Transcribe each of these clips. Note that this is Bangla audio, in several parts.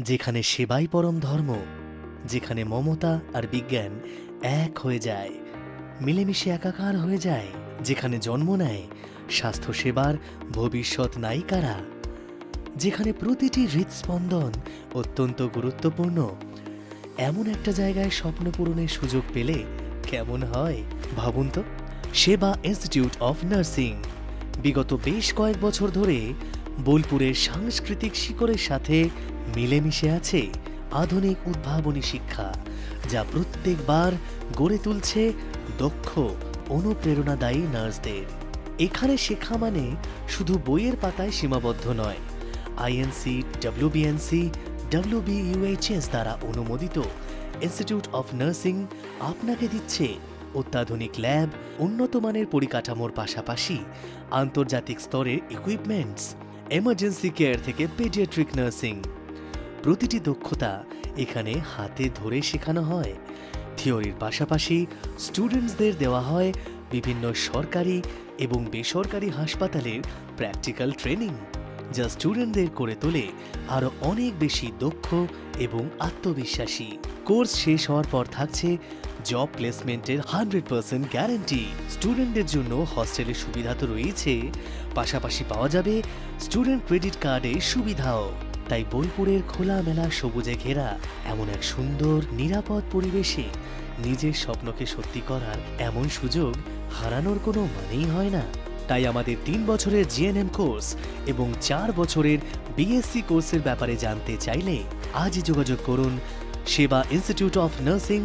যেখানে সেবাই পরম ধর্ম, যেখানে মমতা আর বিজ্ঞান এক হয়ে যায়, মিলেমিশে একাকার হয়ে যায়, যেখানে জন্ম নেয় স্বাস্থ্যসেবার ভবিষ্যৎ নায়িকারা, যেখানে প্রতিটি হৃদস্পন্দন অত্যন্ত গুরুত্বপূর্ণ, এমন একটা জায়গায় স্বপ্ন পূরণের সুযোগ পেলে কেমন হয় ভাবুন তো। সেবা ইনস্টিটিউট অফ নার্সিং বিগত বেশ কয়েক বছর ধরে বোলপুরের সাংস্কৃতিক শিকড়ের সাথে মিলেমিশে আছে আধুনিক উদ্ভাবনী শিক্ষা, যা প্রত্যেকবার গড়ে তুলছে দক্ষ অনুপ্রেরণাদায়ী নার্সদের। এখানে শেখা মানে শুধু বইয়ের পাতায় সীমাবদ্ধ নয়। আইএনসি, ডব্লিউবিএনসি, ডব্লিউবিইউএইচএস দ্বারা অনুমোদিত ইনস্টিটিউট অফ নার্সিং আপনাকে দিচ্ছে অত্যাধুনিক ল্যাব, উন্নত মানের পরিকাঠামোর পাশাপাশি আন্তর্জাতিক স্তরের ইকুইপমেন্টস, এমার্জেন্সি কেয়ার থেকে পেডিয়াট্রিক নার্সিং। প্রতিটি দক্ষতা এখানে হাতে ধরে শেখানো হয়। থিওরির পাশাপাশি স্টুডেন্টসদের দেওয়া হয় বিভিন্ন সরকারি এবং বেসরকারি হাসপাতালের প্র্যাকটিক্যাল ট্রেনিং, যা স্টুডেন্টদের করে তোলে আরও অনেক বেশি দক্ষ এবং আত্মবিশ্বাসী। কোর্স শেষ হওয়ার পর থাকছে জব প্লেসমেন্টের 100% গ্যারান্টি। স্টুডেন্টদের জন্য হস্টেলের সুবিধা তো রয়েছে, পাশাপাশি পাওয়া যাবে স্টুডেন্ট ক্রেডিট কার্ডের সুবিধাও। তাই বোলপুরের খোলামেলা সবুজে ঘেরা এমন এক সুন্দর নিরাপদ পরিবেশে নিজের স্বপ্নকে সত্যি করার এমন সুযোগ হারানোর কোনো মানেই হয় না। তাই আমাদের 3 বছরের জিএনএম কোর্স এবং 4 বছরের বিএসসি কোর্সের ব্যাপারে জানতে চাইলে আজই যোগাযোগ করুন সেবা ইনস্টিটিউট অফ নার্সিং,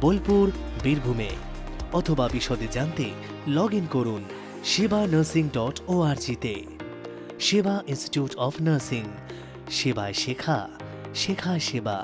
বোলপুর, বীরভূমে। অথবা বিশদে জানতে লগ ইন করুন sebanursing.org-তে। সেবা ইনস্টিটিউট অফ নার্সিং, সেবায় শেখা, শেখায় সেবা।